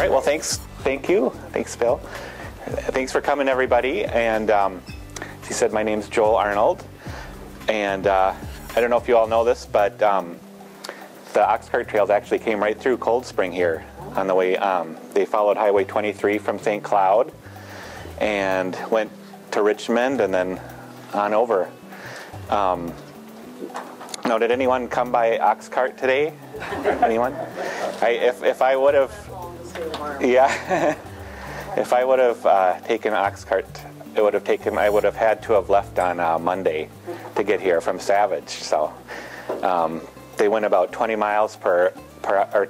right, well, thank you. Thanks, Bill. Thanks for coming, everybody. And she said, my name's Joel Arnold. And I don't know if you all know this, but the ox cart trails actually came right through Cold Spring here on the way. They followed Highway 23 from St. Cloud and went to Richmond and then on over. Now, did anyone come by ox cart today? Anyone? If I would have, yeah, if I would have taken ox cart, I would have had to have left on Monday to get here from Savage. So they went about 20 miles or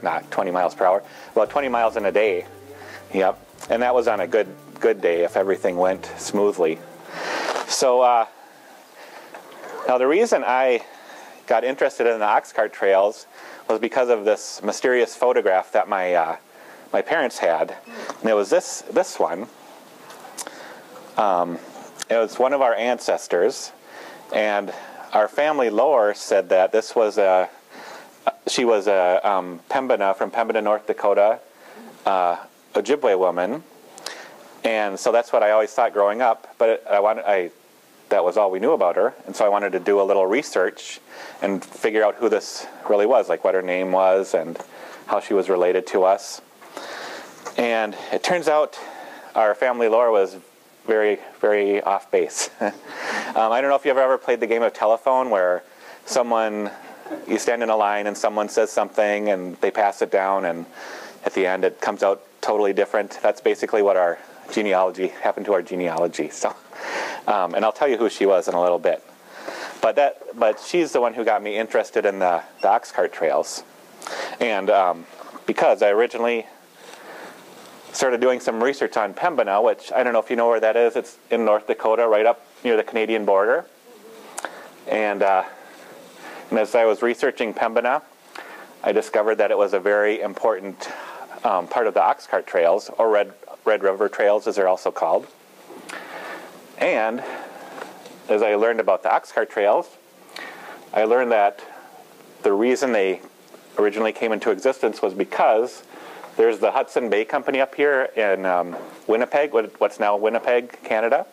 not 20 miles per hour, about 20 miles in a day. Yep, and that was on a good day if everything went smoothly. So now the reason I got interested in the ox cart trails was because of this mysterious photograph that my parents had, and it was this one. It was one of our ancestors, and our family lore said that this was she was a Pembina from Pembina, North Dakota, Ojibwe woman, and so that's what I always thought growing up. But that was all we knew about her, and so I wanted to do a little research and figure out who this really was, like what her name was and how she was related to us. And it turns out our family lore was very, very off base. I don't know if you've ever played the game of telephone where you stand in a line and someone says something and they pass it down and at the end it comes out totally different. That's basically what happened to our genealogy. So, and I'll tell you who she was in a little bit. But she's the one who got me interested in the ox cart trails. And because I originally started doing some research on Pembina, which I don't know if you know where that is. It's in North Dakota, right up near the Canadian border. And as I was researching Pembina, I discovered that it was a very important part of the ox cart trails, or Red River trails as they're also called. And as I learned about the ox cart trails, I learned that the reason they originally came into existence was because there's the Hudson Bay Company up here in Winnipeg, what's now Winnipeg, Canada.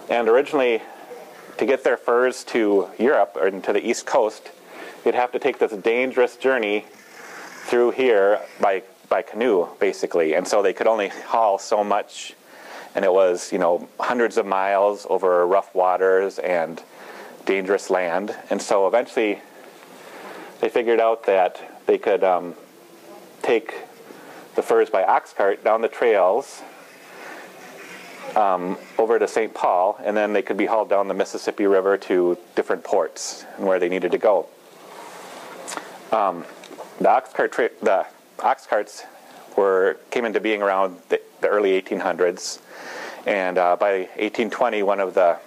And originally, to get their furs to Europe or to the East Coast, you'd have to take this dangerous journey through here by canoe, basically. And so they could only haul so much. And it was, hundreds of miles over rough waters and dangerous land. And so eventually, they figured out that they could take the furs by ox cart down the trails over to St. Paul, and then they could be hauled down the Mississippi River to different ports and where they needed to go. The ox carts came into being around the early 1800s, and by 1820, one of the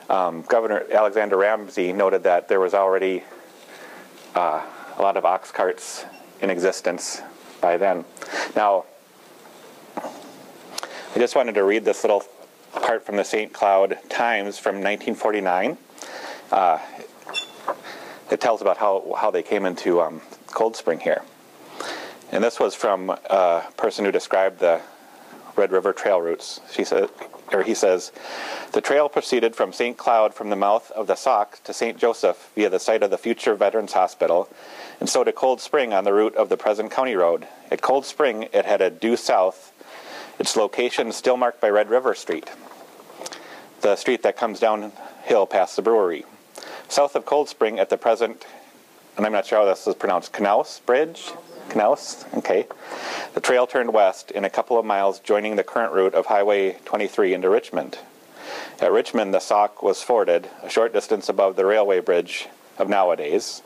Governor Alexander Ramsey noted that there was already a lot of ox carts in existence by then. Now, I just wanted to read this little part from the St. Cloud Times from 1949. It tells about how they came into Cold Spring here. And this was from a person who described the Red River trail routes. He says, the trail proceeded from St. Cloud from the mouth of the Sauk to St. Joseph via the site of the future Veterans Hospital, and so to Cold Spring on the route of the present county road. At Cold Spring, it headed due south, its location still marked by Red River Street, the street that comes downhill past the brewery. South of Cold Spring at the present, and I'm not sure how this is pronounced, Knaus Bridge? Knaus? Okay. The trail turned west in a couple of miles, joining the current route of Highway 23 into Richmond. At Richmond, the Sauk was forded a short distance above the railway bridge of nowadays.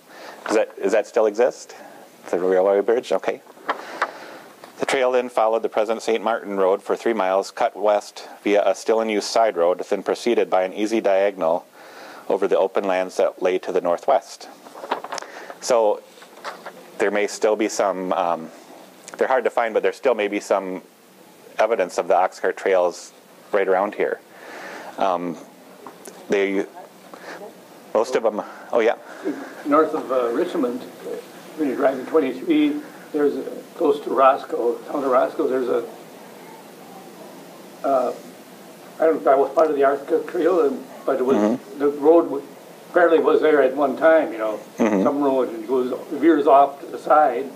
Does that still exist? The railway bridge? Okay. The trail then followed the present St. Martin Road for 3 miles, cut west via a still-in-use side road, then proceeded by an easy diagonal over the open lands that lay to the northwest. So there may still be some, they're hard to find, but there still may be some evidence of the ox cart trails right around here. Most of them, oh yeah? North of Richmond, when you're driving 23, there's close to Roscoe, town of Roscoe, there's a, I don't know if that was part of the Arctic Trail, but it was, the road apparently was there at one time, you know. Some road, and it goes, veers off to the side.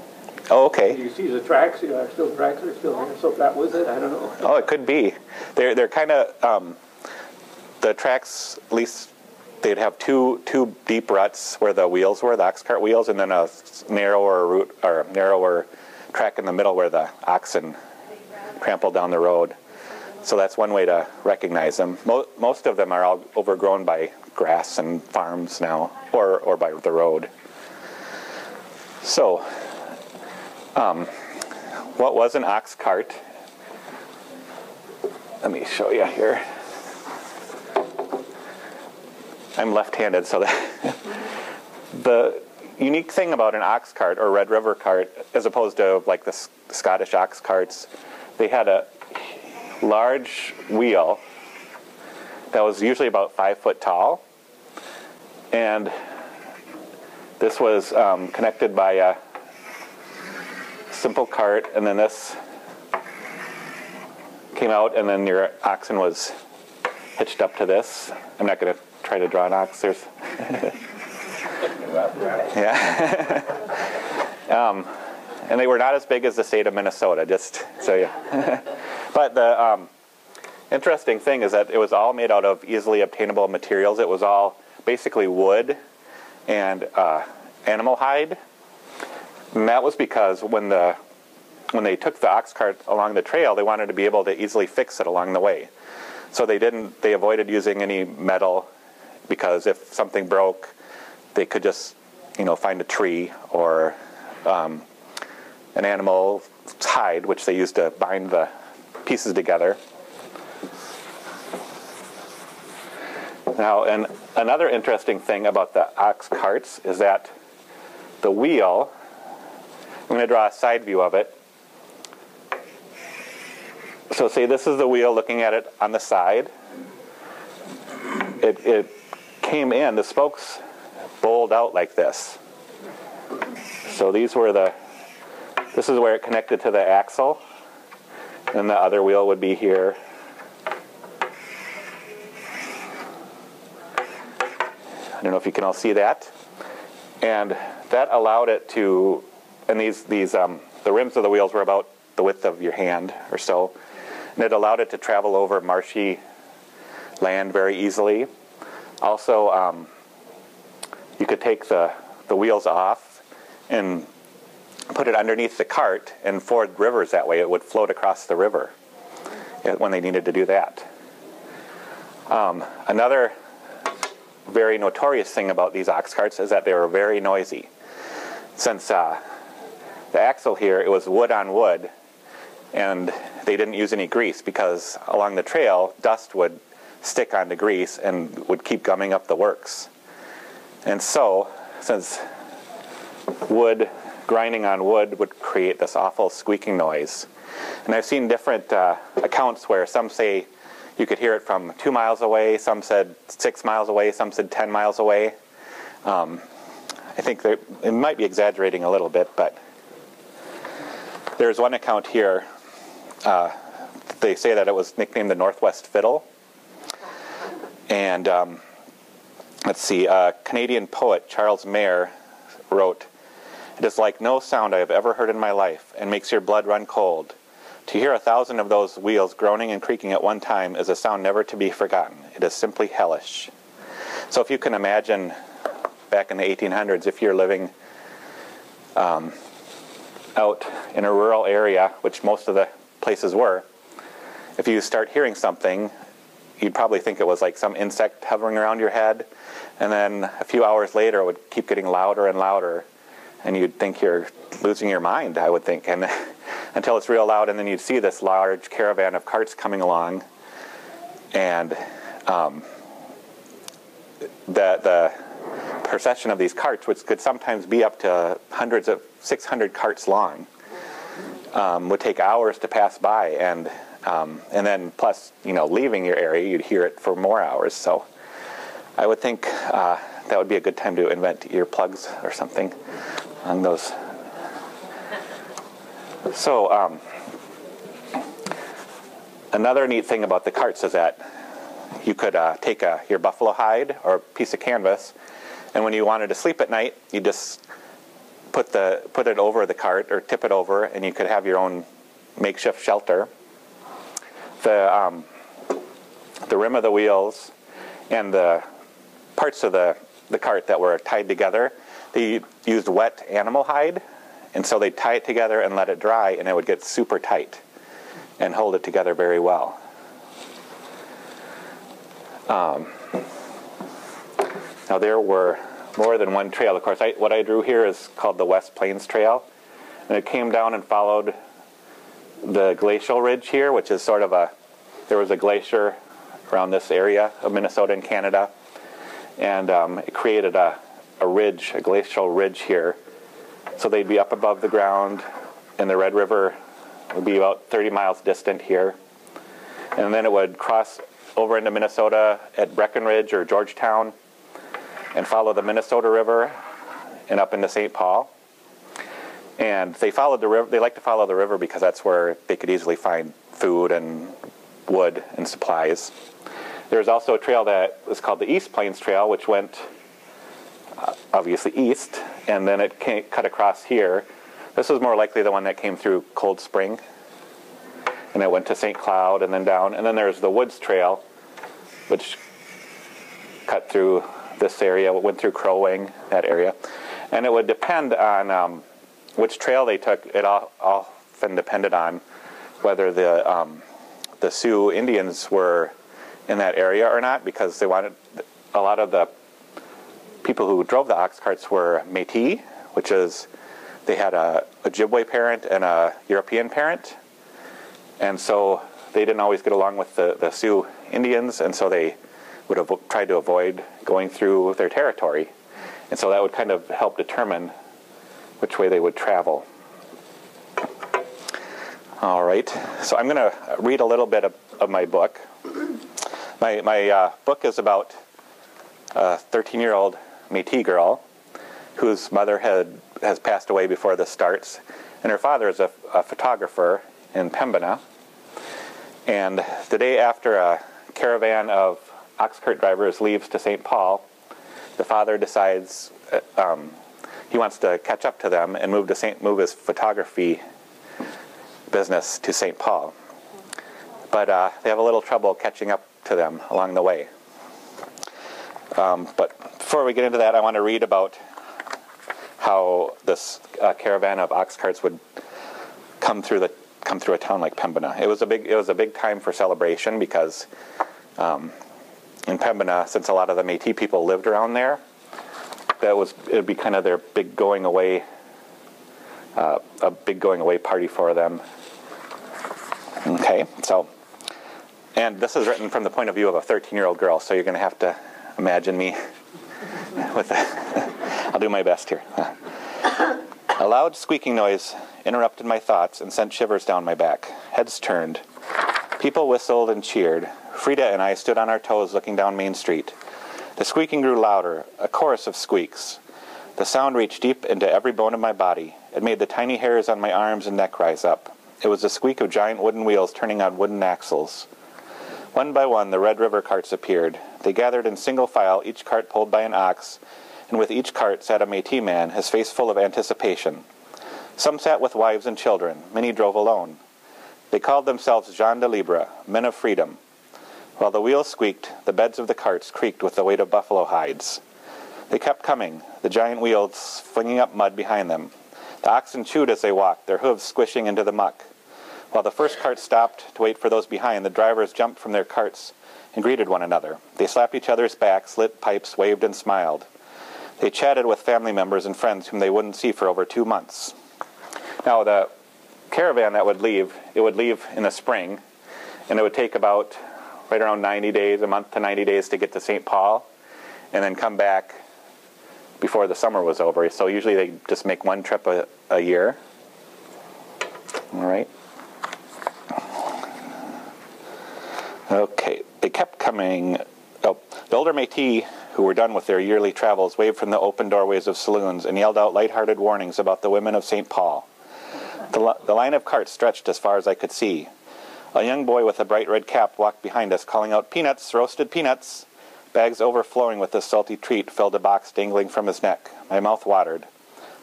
Oh, okay. You see the tracks, you know, tracks are still there, so if that was it, I don't know. Oh, it could be. They're kind of, the tracks, at least, they'd have two deep ruts where the wheels were, the ox cart wheels, and then a narrower route, or narrower track in the middle where the oxen trampled down the road. So that's one way to recognize them. Most of them are all overgrown by grass and farms now, or by the road. So, what was an ox cart? Let me show you here. I'm left-handed, so the unique thing about an ox cart or Red River cart, as opposed to like the Scottish ox carts, they had a large wheel that was usually about 5 foot tall, and this was connected by a simple cart, and then this came out, and then your oxen was hitched up to this. I'm not going to try to draw an ox. There's yeah. And they were not as big as the state of Minnesota, just so you. But the interesting thing is that it was all made out of easily obtainable materials. It was all basically wood and animal hide. And that was because when they took the ox cart along the trail, they wanted to be able to easily fix it along the way. So they avoided using any metal, because if something broke, they could just, find a tree or an animal's hide, which they used to bind the pieces together. Now, and another interesting thing about the ox carts is that the wheel, I'm going to draw a side view of it. So say this is the wheel looking at it on the side. It came in, the spokes bowled out like this. So this is where it connected to the axle, and the other wheel would be here. I don't know if you can all see that. And that allowed it to, and the rims of the wheels were about the width of your hand or so, and it allowed it to travel over marshy land very easily. Also, you could take the wheels off and put it underneath the cart and ford rivers that way. It would float across the river when they needed to do that. Another very notorious thing about these ox carts is that they were very noisy. Since the axle here, it was wood on wood, and they didn't use any grease, because along the trail, dust would stick onto grease and would keep gumming up the works. And so, since wood grinding on wood would create this awful squeaking noise, and I've seen different accounts where some say you could hear it from 2 miles away, some said 6 miles away, some said 10 miles away. I think it might be exaggerating a little bit, but there's one account here. They say that it was nicknamed the Northwest Fiddle. And let's see, Canadian poet Charles Mayer wrote, "It is like no sound I have ever heard in my life, and makes your blood run cold. To hear 1,000 of those wheels groaning and creaking at one time is a sound never to be forgotten. It is simply hellish." So if you can imagine, back in the 1800s, if you're living out in a rural area, which most of the places were, if you start hearing something, you'd probably think it was like some insect hovering around your head, and then a few hours later it would keep getting louder and louder, and you'd think you're losing your mind, I would think, and until it's real loud, and then you'd see this large caravan of carts coming along, and the procession of these carts, which could sometimes be up to 600 carts long, would take hours to pass by, and then plus, leaving your area, you'd hear it for more hours. So I would think that would be a good time to invent earplugs or something along those. So another neat thing about the carts is that you could take your buffalo hide or a piece of canvas, and when you wanted to sleep at night, you just put it over the cart or tip it over, and you could have your own makeshift shelter. The rim of the wheels and the parts of the cart that were tied together, they used wet animal hide, and so they'd tie it together and let it dry, and it would get super tight and hold it together very well. Now there were more than one trail. Of course, what I drew here is called the West Plains Trail, and it came down and followed the glacial ridge here, which is sort of there was a glacier around this area of Minnesota and Canada, and it created a ridge, a glacial ridge here. So they'd be up above the ground, and the Red River would be about 30 miles distant here. And then it would cross over into Minnesota at Breckenridge or Georgetown and follow the Minnesota River and up into St. Paul. And they followed the river. They like to follow the river because that's where they could easily find food and wood and supplies. There's also a trail that was called the East Plains Trail, which went obviously east, and then it cut across here. This was more likely the one that came through Cold Spring, and it went to St. Cloud and then down. And then there's the Woods Trail, which cut through this area, went through Crow Wing, that area. And it would depend on which trail they took. It often depended on whether the Sioux Indians were in that area or not, because they wanted, a lot of the people who drove the ox carts were Métis, which is, they had a Ojibwe parent and a European parent, and so they didn't always get along with the Sioux Indians, and so they would have tried to avoid going through their territory, and so that would kind of help determine which way they would travel. All right, so I'm going to read a little bit of my book. My book is about a 13-year-old Métis girl whose mother has passed away before this starts, and her father is a photographer in Pembina. And the day after a caravan of ox cart drivers leaves to St. Paul, the father decides he wants to catch up to them and move his photography business to St. Paul. But they have a little trouble catching up to them along the way. But before we get into that, I want to read about how this caravan of ox carts would come through a town like Pembina. It was a big time for celebration because in Pembina, since a lot of the Métis people lived around there, it would be kind of their big going away, a big going away party for them. Okay, so, and this is written from the point of view of a 13-year-old girl, so you're going to have to imagine me with that. I'll do my best here. A loud squeaking noise interrupted my thoughts and sent shivers down my back. Heads turned. People whistled and cheered. Frida and I stood on our toes looking down Main Street. The squeaking grew louder, a chorus of squeaks. The sound reached deep into every bone of my body. It made the tiny hairs on my arms and neck rise up. It was the squeak of giant wooden wheels turning on wooden axles. One by one, the Red River carts appeared. They gathered in single file, each cart pulled by an ox, and with each cart sat a Métis man, his face full of anticipation. Some sat with wives and children. Many drove alone. They called themselves gens de libre, men of freedom. While the wheels squeaked, the beds of the carts creaked with the weight of buffalo hides. They kept coming, the giant wheels flinging up mud behind them. The oxen chewed as they walked, their hooves squishing into the muck. While the first cart stopped to wait for those behind, the drivers jumped from their carts and greeted one another. They slapped each other's backs, lit pipes, waved and smiled. They chatted with family members and friends whom they wouldn't see for over 2 months. Now, the caravan that would leave, it would leave in the spring, and it would take about right around 90 days, a month to 90 days to get to St. Paul, and then come back before the summer was over. So usually they just make one trip a year. All right. Okay, they kept coming. Oh, the older Métis, who were done with their yearly travels, waved from the open doorways of saloons and yelled out lighthearted warnings about the women of St. Paul. The line of carts stretched as far as I could see. A young boy with a bright red cap walked behind us, calling out, "Peanuts, roasted peanuts!" Bags overflowing with this salty treat filled a box dangling from his neck. My mouth watered.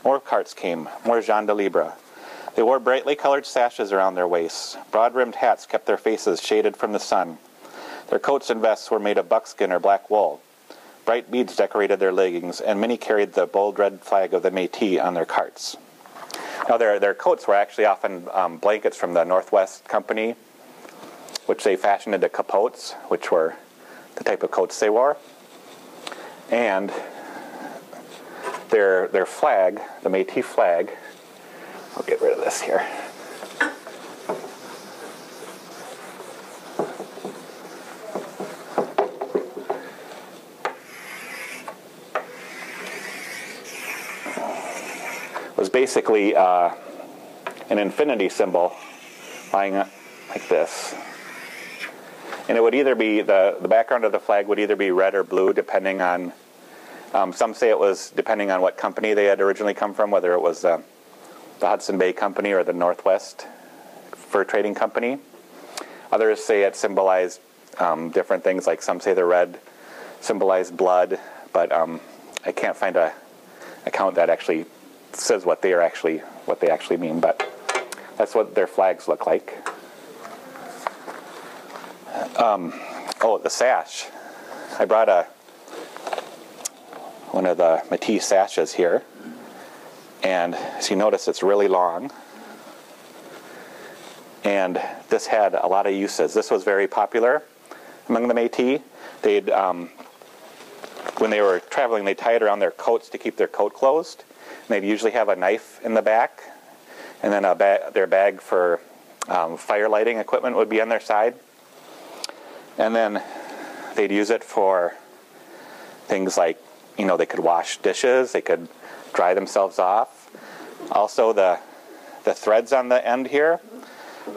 More carts came, more Jean de Libre. They wore brightly colored sashes around their waists. Broad-rimmed hats kept their faces shaded from the sun. Their coats and vests were made of buckskin or black wool. Bright beads decorated their leggings, and many carried the bold red flag of the Métis on their carts. Now, their coats were actually often blankets from the Northwest Company, which they fashioned into capotes, which were the type of coats they wore. And their flag, the Métis flag, I'll get rid of this here. Was basically an infinity symbol lying like this. And it would either be, the background of the flag would either be red or blue, depending on, some say it was depending on what company they had originally come from, whether it was the Hudson Bay Company or the Northwest Fur Trading Company. Others say it symbolized different things, like some say the red symbolized blood, but I can't find a account that actually says what they actually mean, but that's what their flags look like. Oh, the sash. I brought one of the Métis sashes here, and as you notice, it's really long. And this had a lot of uses. This was very popular among the Métis. They'd, when they were traveling, they tie it around their coats to keep their coat closed. And they'd usually have a knife in the back, and then their bag for fire lighting equipment would be on their side. And then they'd use it for things like, they could wash dishes, they could dry themselves off. Also, the threads on the end here,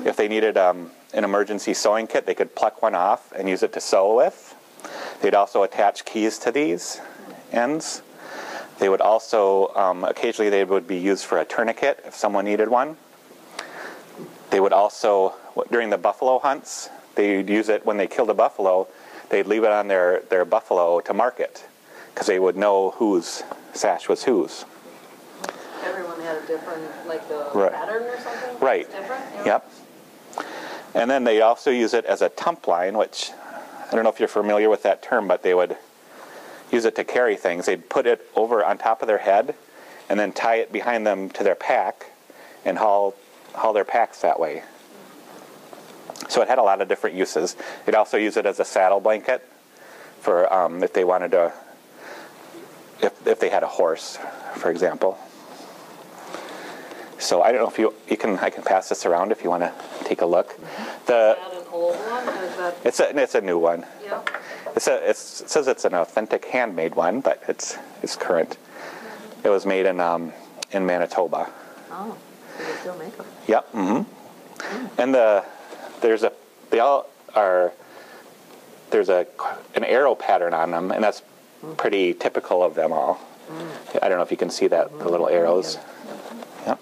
if they needed an emergency sewing kit, they could pluck one off and use it to sew with. They'd also attach keys to these ends. They would also, occasionally they would be used for a tourniquet if someone needed one. They would also, during the buffalo hunts, they'd use it when they killed a buffalo, they'd leave it on their buffalo to mark it, because they would know whose sash was whose. Everyone had a different, like the Right. pattern or something? Right. It's different? Yeah. Yep. And then they also use it as a tump line, which, I don't know if you're familiar with that term, but they would use it to carry things. They'd put it over on top of their head and then tie it behind them to their pack and haul their packs that way. So it had a lot of different uses. They'd also use it as a saddle blanket for if they wanted to, if they had a horse, for example. So I don't know if I can pass this around if you want to take a look. Is that an old one? Or is that... It's a new one. Yeah. It says it's an authentic handmade one, but it's current. It was made in Manitoba. Oh, so they still make them. Yep. Mm-hmm. And there's an arrow pattern on them, and that's pretty typical of them all. I don't know if you can see that, the little arrows. Yep.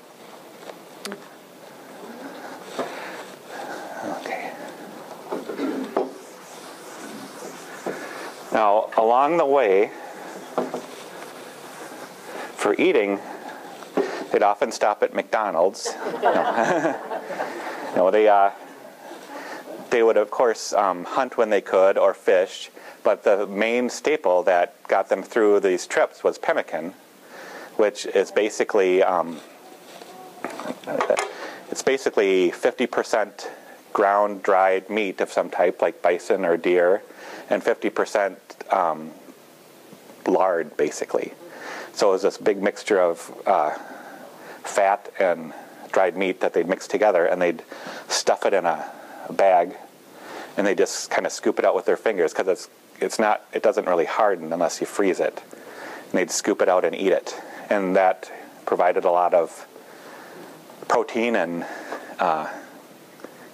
Okay. Now, along the way, for eating, they'd often stop at McDonald's. No, they would, of course, hunt when they could or fish, but the main staple that got them through these trips was pemmican, which is basically, it's basically 50% ground dried meat of some type, like bison or deer, and 50% lard, basically. So it was this big mixture of fat and dried meat that they'd mix together, and they'd stuff it in a bag, and they just kind of scoop it out with their fingers, because it doesn't really harden unless you freeze it. And they'd scoop it out and eat it, and that provided a lot of protein and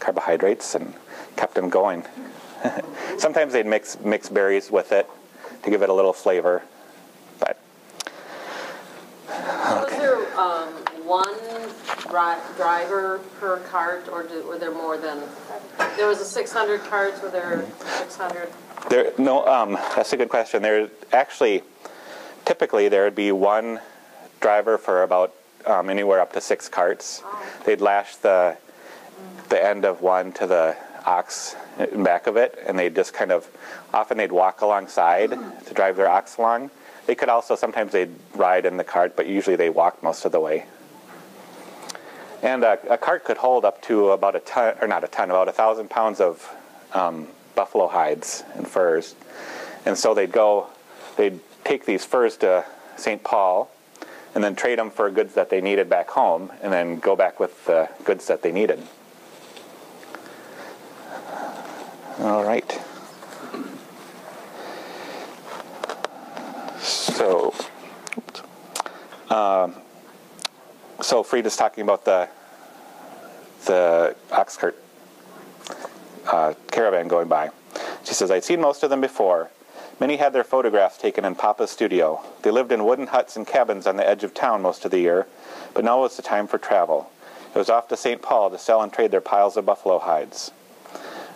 carbohydrates and kept them going. Sometimes they'd mix berries with it to give it a little flavor, but Was there one driver per cart, or were there more than? There was a 600 carts. Were there 600? That's a good question. There actually, typically there would be one driver for about anywhere up to 6 carts. Oh. They'd lash the end of one to the ox in back of it, and they'd just kind of, often they'd walk alongside to drive their ox along. They could also, sometimes they'd ride in the cart, but usually they walked most of the way. And a cart could hold up to about about 1,000 pounds of buffalo hides and furs. And so they'd take these furs to St. Paul and then trade them for goods that they needed back home, and then go back with the goods that they needed. All right. So Frida's talking about the ox cart caravan going by. She says, I'd seen most of them before. Many had their photographs taken in Papa's studio. They lived in wooden huts and cabins on the edge of town most of the year, but now was the time for travel. It was off to St. Paul to sell and trade their piles of buffalo hides.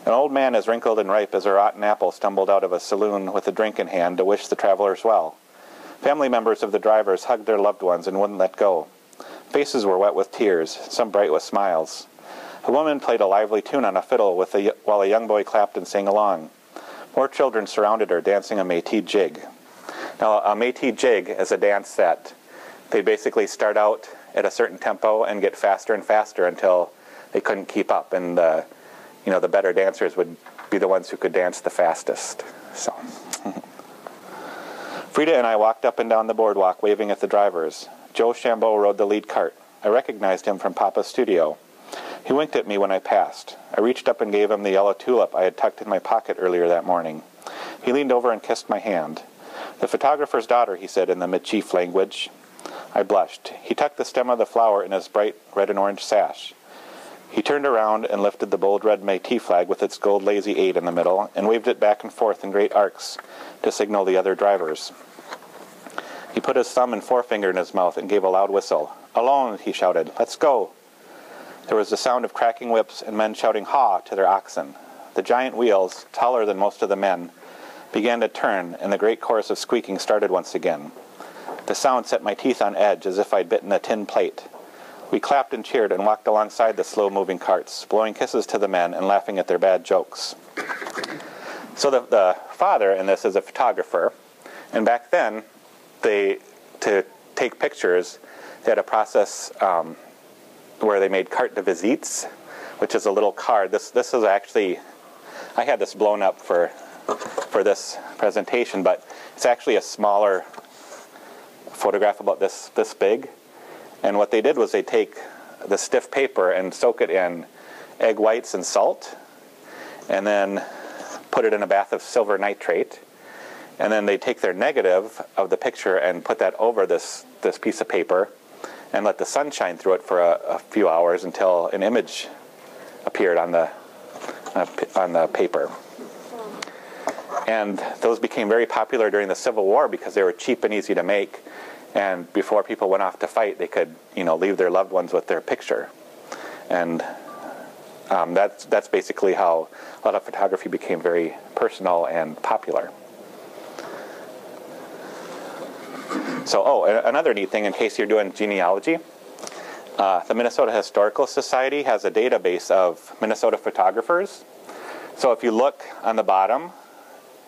An old man as wrinkled and ripe as a rotten apple stumbled out of a saloon with a drink in hand to wish the travelers well. Family members of the drivers hugged their loved ones and wouldn't let go. Faces were wet with tears, some bright with smiles. A woman played a lively tune on a fiddle while a young boy clapped and sang along. More children surrounded her, dancing a Métis jig. Now, a Métis jig is a dance that they basically start out at a certain tempo and get faster and faster until they couldn't keep up, and the better dancers would be the ones who could dance the fastest. So, Frida and I walked up and down the boardwalk, waving at the drivers. Joe Chambeau rode the lead cart. I recognized him from Papa's studio. He winked at me when I passed. I reached up and gave him the yellow tulip I had tucked in my pocket earlier that morning. He leaned over and kissed my hand. The photographer's daughter, he said in the Métis language. I blushed. He tucked the stem of the flower in his bright red and orange sash. He turned around and lifted the bold red Métis flag with its gold lazy 8 in the middle and waved it back and forth in great arcs to signal the other drivers. He put his thumb and forefinger in his mouth and gave a loud whistle. Alone, he shouted. Let's go. There was the sound of cracking whips and men shouting "Ha!" to their oxen. The giant wheels, taller than most of the men, began to turn, and the great chorus of squeaking started once again. The sound set my teeth on edge as if I'd bitten a tin plate. We clapped and cheered and walked alongside the slow-moving carts, blowing kisses to the men and laughing at their bad jokes. So the father in this is a photographer, and back then, to take pictures, they had a process where they made carte de visites, which is a little card. This is actually, I had this blown up for this presentation, but it's actually a smaller photograph about this big. And what they did was they take the stiff paper and soak it in egg whites and salt, and then put it in a bath of silver nitrate. And then they take their negative of the picture and put that over this piece of paper and let the sun shine through it for a few hours until an image appeared on the paper. And those became very popular during the Civil War because they were cheap and easy to make. And before people went off to fight, they could, leave their loved ones with their picture. And that's basically how a lot of photography became very personal and popular. So, another neat thing in case you're doing genealogy, the Minnesota Historical Society has a database of Minnesota photographers. So if you look on the bottom,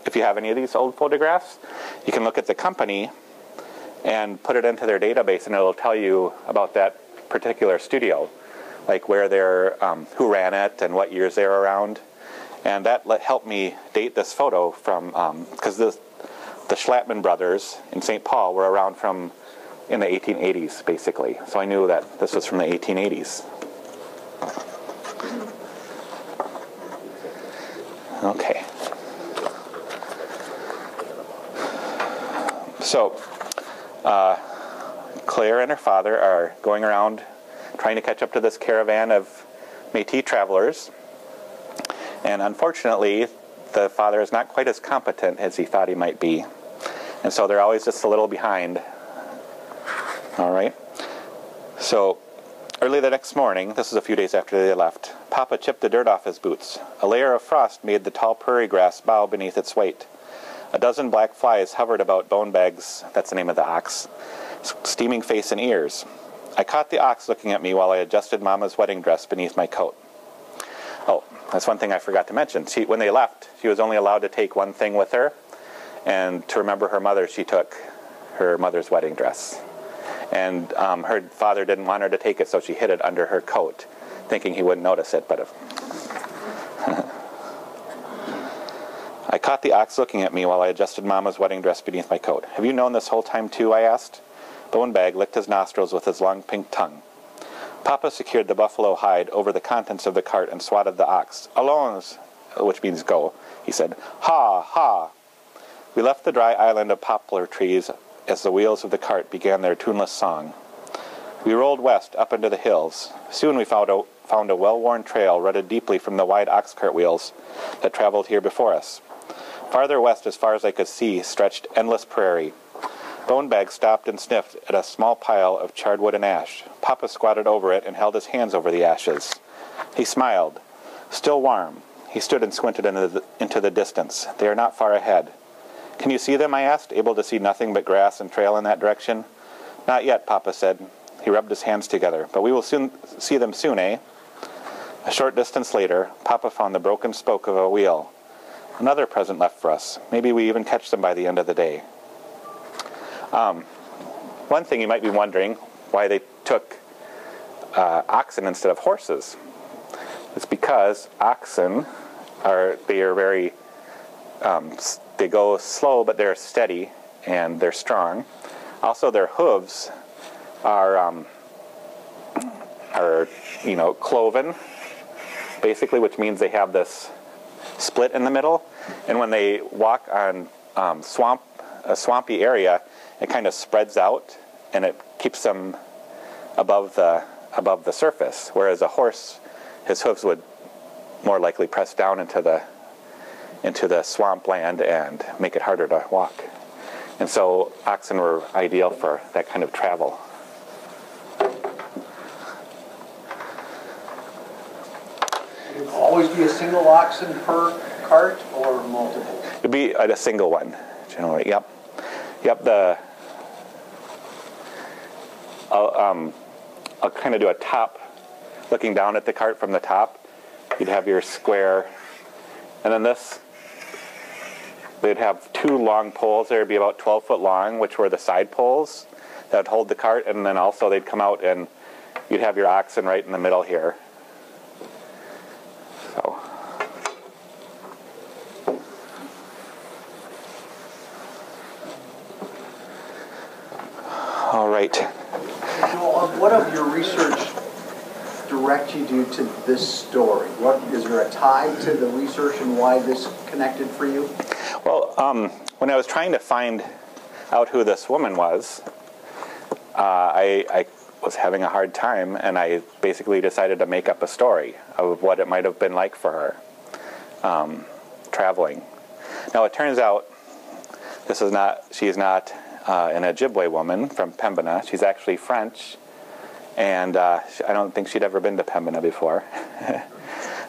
if you have any of these old photographs, you can look at the company and put it into their database, and it'll tell you about that particular studio, like where they're, who ran it and what years they were around. And that helped me date this photo from, because the Schlattman brothers in St. Paul were around in the 1880s, basically. So I knew that this was from the 1880s. Okay. So, Claire and her father are going around trying to catch up to this caravan of Métis travelers. And unfortunately, the father is not quite as competent as he thought he might be. And so they're always just a little behind. All right. So Early the next morning, this is a few days after they left, Papa chipped the dirt off his boots. A layer of frost made the tall prairie grass bow beneath its weight. A dozen black flies hovered about Bonebag's, that's the name of the ox, steaming face and ears. I caught the ox looking at me while I adjusted Mama's wedding dress beneath my coat. Oh, that's one thing I forgot to mention. When they left, she was only allowed to take one thing with her, and to remember her mother, she took her mother's wedding dress. And her father didn't want her to take it, so she hid it under her coat, thinking he wouldn't notice it. But I caught the ox looking at me while I adjusted Mama's wedding dress beneath my coat. "Have you known this whole time too?" I asked. Bonebag licked his nostrils with his long pink tongue. Papa secured the buffalo hide over the contents of the cart and swatted the ox. "Allons," which means go, he said. "Ha, ha." We left the dry island of poplar trees as the wheels of the cart began their tuneless song. We rolled west up into the hills. Soon we found a well-worn trail rutted deeply from the wide ox cart wheels that traveled here before us. Farther west, as far as I could see, stretched endless prairie. Bonebag stopped and sniffed at a small pile of charred wood and ash. Papa squatted over it and held his hands over the ashes. He smiled. "Still warm." He stood and squinted into the distance. "They are not far ahead." "Can you see them?" I asked, able to see nothing but grass and trail in that direction. "Not yet," Papa said. He rubbed his hands together. "But we will soon see them soon, eh?" A short distance later, Papa found the broken spoke of a wheel. Another present left for us. Maybe we even catch them by the end of the day. One thing you might be wondering, why they took oxen instead of horses. It's because oxen they go slow, but they're steady and they're strong. Also, their hooves are cloven, basically, which means they have this split in the middle. And when they walk on a swampy area, it kind of spreads out, and it keeps them above the surface. Whereas a horse, his hooves would more likely press down into the swampland and make it harder to walk. And so oxen were ideal for that kind of travel. Would it always be a single oxen per cart or multiple? It'd be a single one, generally. Yep. I'll kind of do a top, looking down at the cart from the top. You'd have your square, and then they'd have two long poles. There'd be about 12 foot long, which were the side poles that would hold the cart, and then also they'd come out and you'd have your oxen right in the middle here. So. All right. Joel, what of your research directed you to this story? Is there a tie to the research and why this connected for you? Well, when I was trying to find out who this woman was, I was having a hard time, and I basically decided to make up a story of what it might have been like for her traveling. Now, it turns out she is not an Ojibwe woman from Pembina. She's actually French, and I don't think she'd ever been to Pembina before.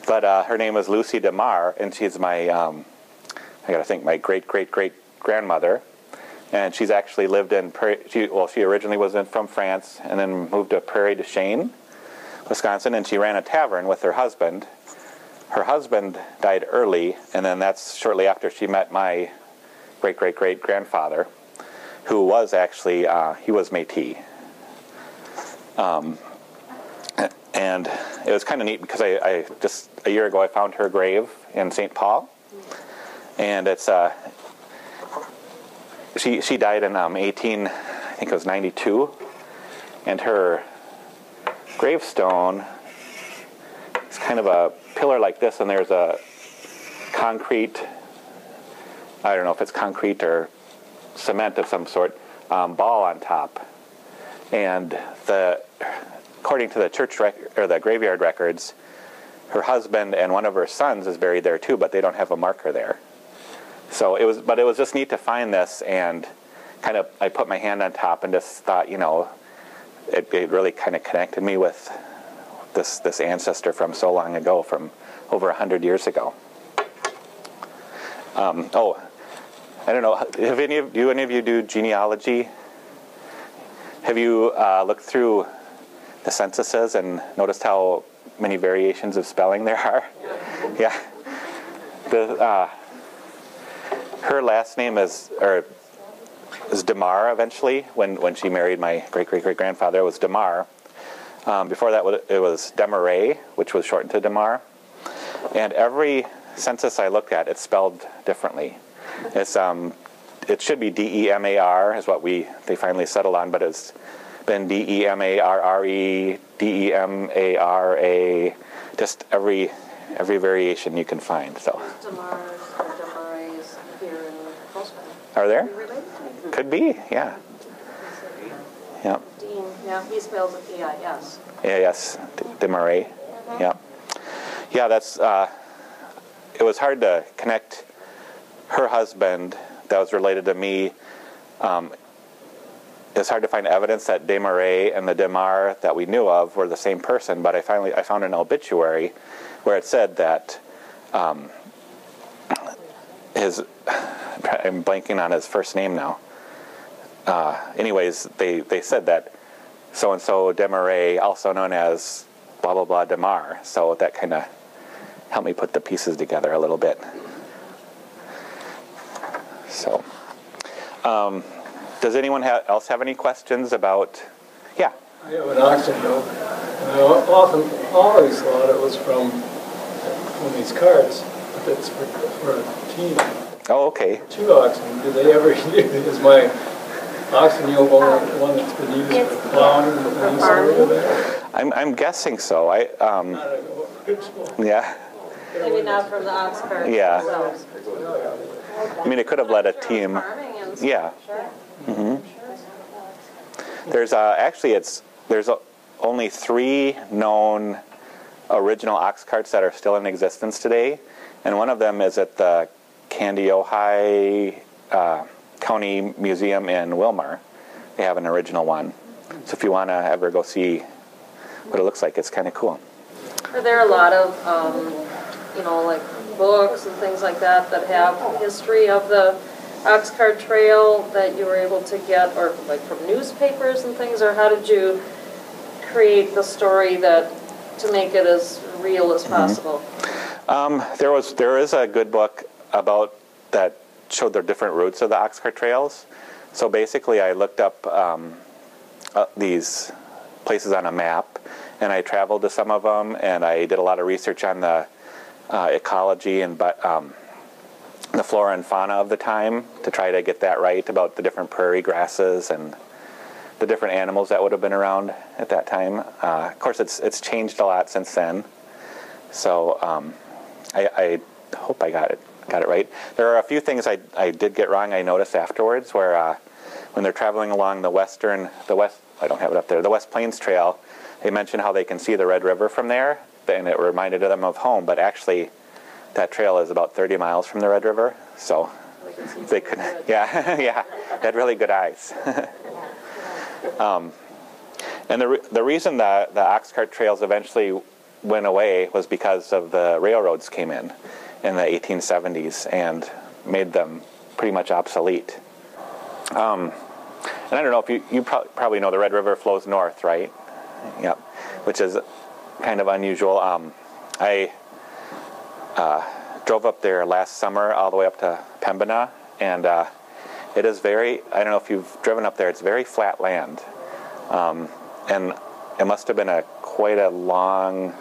But her name is Lucy DeMar, and she's my my great-great-great-grandmother. And she's actually lived in she originally was from France and then moved to Prairie du Chien, Wisconsin, and she ran a tavern with her husband. Her husband died early, and then that's shortly after she met my great-great-great-grandfather, who was actually, he was Métis. And it was kind of neat because I just a year ago I found her grave in St. Paul, and it's she died in 92, and her gravestone is kind of a pillar like this, and there's a concrete, I don't know if it's concrete or cement of some sort, ball on top. And according to the the graveyard records, her husband and one of her sons is buried there too, but they don't have a marker there. So it was just neat to find this, and kind of I put my hand on top and just thought, it really kind of connected me with this ancestor from so long ago, from over 100 years ago. Oh, I don't know. Do any of you do genealogy? Have you looked through the censuses and noticed how many variations of spelling there are? Yeah. Her last name is Demar eventually. When she married my great-great-great-grandfather, it was Demar. Before that, it was Demaray, which was shortened to Demar. And every census I looked at, it's spelled differently. It's it should be D-E-M-A-R is what they finally settled on, but it's been D-E-M-A-R-R-E, D-E-M-A-R-A, just every variation you can find. So. Demars or Demarais here in Postman. Are there? Are you related? Could be, yeah. Yeah. Dean, yeah, he spells it E-I-S. Yeah, yes, Demaray. Yeah. Yeah, that's. It was hard to connect her husband that was related to me. It's hard to find evidence that Demaray and the Demar that we knew of were the same person, but I found an obituary where it said that I'm blanking on his first name now. Anyways, they said that so-and-so Demaray, also known as blah, blah, blah Demar. So that kind of helped me put the pieces together a little bit. So, does anyone else have any questions about, yeah? I have an oxen yoke, and I always thought it was from these carts, but it's for a team. Oh, okay. 2 oxen, do they ever use, is my oxen yoke one that's been used for plowing and there? I'm guessing so. Yeah. Maybe not from the ox cart Yeah. themselves. I mean, it could have led a team. Farming and stuff, Yeah. sure. Mm-hmm. There's actually there's only 3 known original ox carts that are still in existence today, and one of them is at the Candiothi County Museum in Wilmar. They have an original one, so if you want to ever go see what it looks like, it's kind of cool. Are there a lot of, like books and things like that have history of the ox cart trail that you were able to get, or like from newspapers and things, or how did you create the story to make it as real as possible? There is a good book about that showed the different routes of the ox cart trails. So basically, I looked up these places on a map, and I traveled to some of them, and I did a lot of research on the ecology and the flora and fauna of the time to try to get that right about the different prairie grasses and the different animals that would have been around at that time. Of course, it's changed a lot since then. So I hope I got it right. There are a few things I did get wrong. I noticed afterwards where when they're traveling along the West Plains Trail, they mentioned how they can see the Red River from there, and it reminded them of home. But actually, that trail is about 30 miles from the Red River, so they could, yeah, yeah, they had really good eyes. And the reason the ox cart trails eventually went away was because of the railroads came in the 1870s and made them pretty much obsolete. And I don't know if you probably know the Red River flows north, right? Yep, which is kind of unusual. I drove up there last summer all the way up to Pembina, and it is I don't know if you've driven up there, it's very flat land. And it must have been quite a long,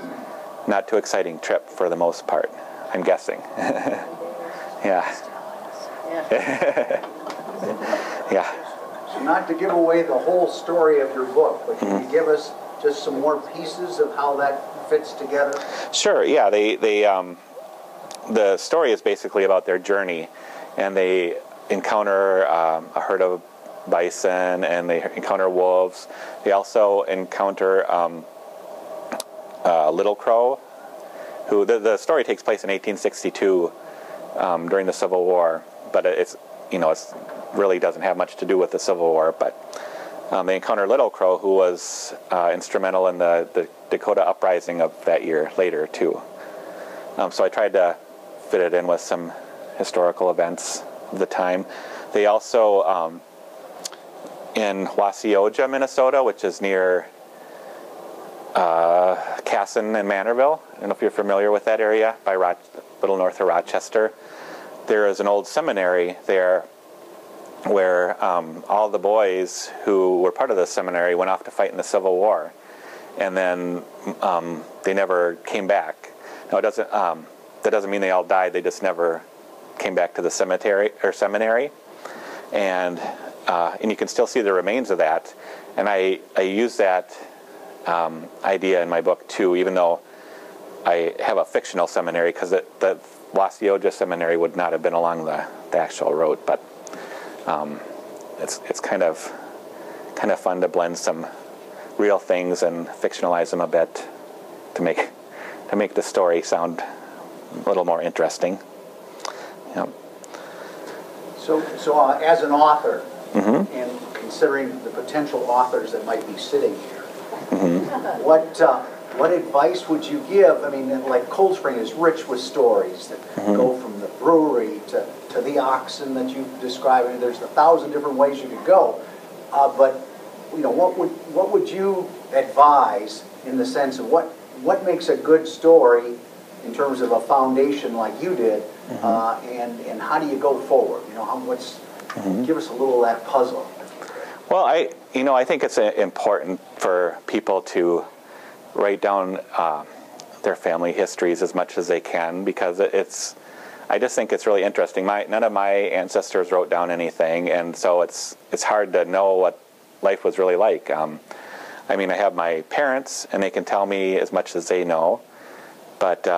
not too exciting trip for the most part, I'm guessing. Yeah. Yeah. So not to give away the whole story of your book, but can you give us just some more pieces of how that fits together? Sure, yeah. The story is basically about their journey, and they encounter a herd of bison, and they encounter wolves. They also encounter Little Crow, who the story takes place in 1862 during the Civil War, but it's really doesn't have much to do with the Civil War. But they encounter Little Crow, who was instrumental in the Dakota uprising of that year later too. So I tried to fit it in with some historical events of the time. They also, in Wasioja, Minnesota, which is near Casson and Manorville, I don't know if you're familiar with that area, by little north of Rochester, there is an old seminary there where all the boys who were part of the seminary went off to fight in the Civil War, and then they never came back. Now, it doesn't. That doesn't mean they all died. They just never came back to the seminary, and you can still see the remains of that. And I use that idea in my book too, even though I have a fictional seminary, because the Wasioja Seminary would not have been along the actual road, but. It's kind of fun to blend some real things and fictionalize them a bit to make the story sound a little more interesting. Yeah. So as an author, and considering the potential authors that might be sitting here, what advice would you give? I mean, like Cold Spring is rich with stories that go from the brewery to the oxen that you describe. I mean, there's 1,000 different ways you could go. But you know, what would you advise in the sense of what makes a good story in terms of a foundation like you did, and how do you go forward? You know, give us a little of that puzzle. Well, I think it's important for people to write down their family histories as much as they can, because I just think it's really interesting. None of my ancestors wrote down anything, and so it's hard to know what life was really like. I mean, I have my parents, and they can tell me as much as they know, but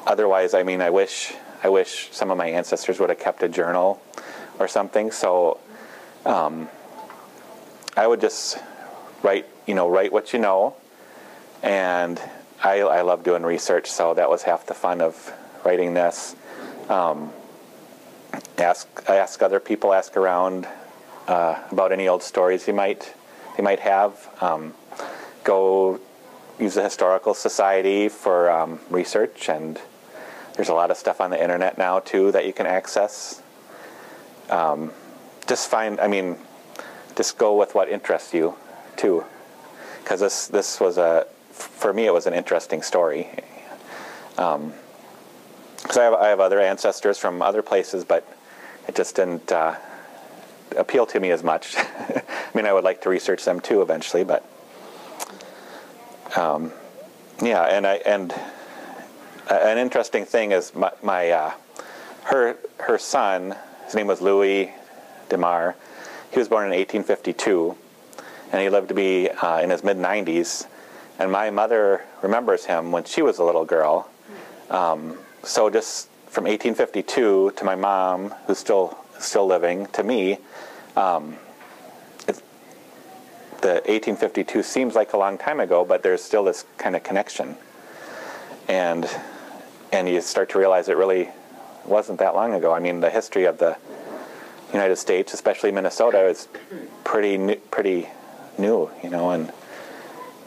otherwise, I mean, I wish some of my ancestors would have kept a journal or something. So I would just write what you know, and I love doing research, so that was half the fun of writing this. Ask other people, ask around about any old stories they might have. Go use the Historical Society for research, and there's a lot of stuff on the internet now too that you can access. Just go with what interests you too, because this was for me it was an interesting story. Because I have other ancestors from other places, but it just didn't appeal to me as much. I mean, I would like to research them too eventually, but yeah. And an interesting thing is her son. His name was Louis DeMar. He was born in 1852, and he lived to be in his mid-90s. And my mother remembers him when she was a little girl. So just from 1852 to my mom, who's still living, to me, the 1852 seems like a long time ago, but there's still this kind of connection. And you start to realize it really wasn't that long ago. I mean, the history of the United States, especially Minnesota, is pretty new, you know,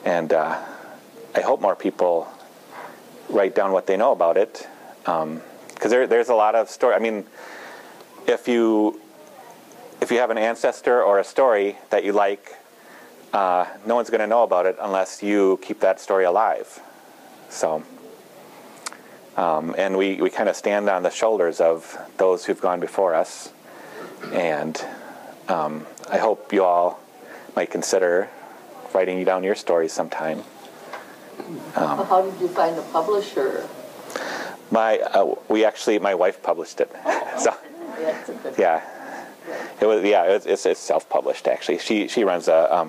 and I hope more people write down what they know about it, because there's a lot of story. I mean, if you have an ancestor or a story that you like, no one's going to know about it unless you keep that story alive. So, and we kind of stand on the shoulders of those who've gone before us, and I hope you all might consider writing down your stories sometime. How did you find a publisher? My wife published it. So That's a good yeah, it's self-published actually. She runs a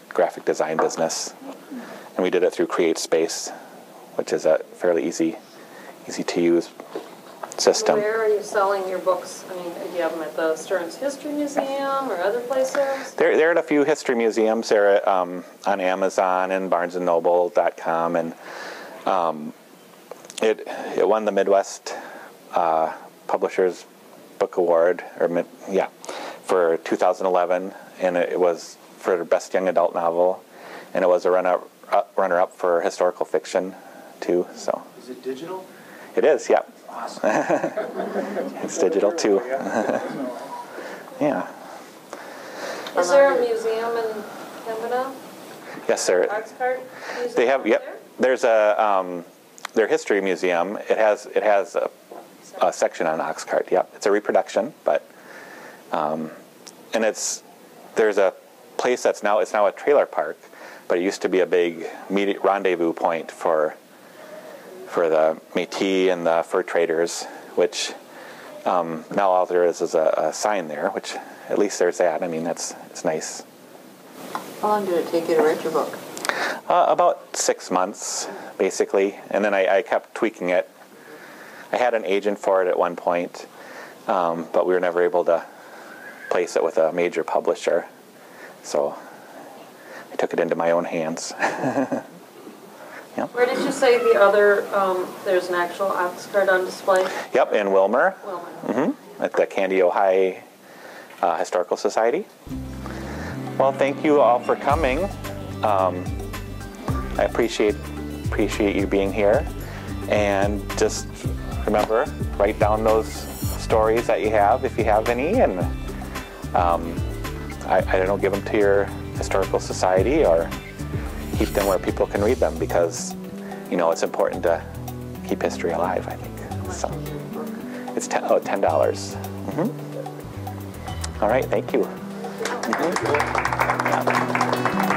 graphic design business, and we did it through CreateSpace, which is a fairly easy to use system. Where are you selling your books? I mean, do you have them at the Stearns History Museum or other places? They're at a few history museums. They're at, on Amazon and BarnesandNoble.com, and it won the Midwest Publishers Book Award, for 2011, and it was for Best Young Adult Novel, and it was a runner-up for historical fiction too. So Is it digital? it is, yeah. Awesome. It's digital too. Yeah. Is there a museum in Pembina? Yes, sir. Oxcart museum? They have. out Yep. there? There's their history museum. It has a section on Oxcart. Yep. It's a reproduction, but and there's a place it's now a trailer park, but it used to be a big rendezvous point for the Métis and the fur traders, which now all there is a sign there, which at least there's that. I mean, it's nice. How long did it take you to write your book? About 6 months, basically, and then I kept tweaking it. I had an agent for it at one point, but we were never able to place it with a major publisher, so I took it into my own hands. Yep. Where did you say the other, there's an actual ox cart on display? Yep, in Wilmer. Wilmer. At the Candio High Historical Society. Well, thank you all for coming. I appreciate you being here, and just remember, write down those stories that you have, if you have any, and I don't know, give them to your historical society or keep them where people can read them, because it's important to keep history alive, I think. So it's $10. All right, thank you. Yeah.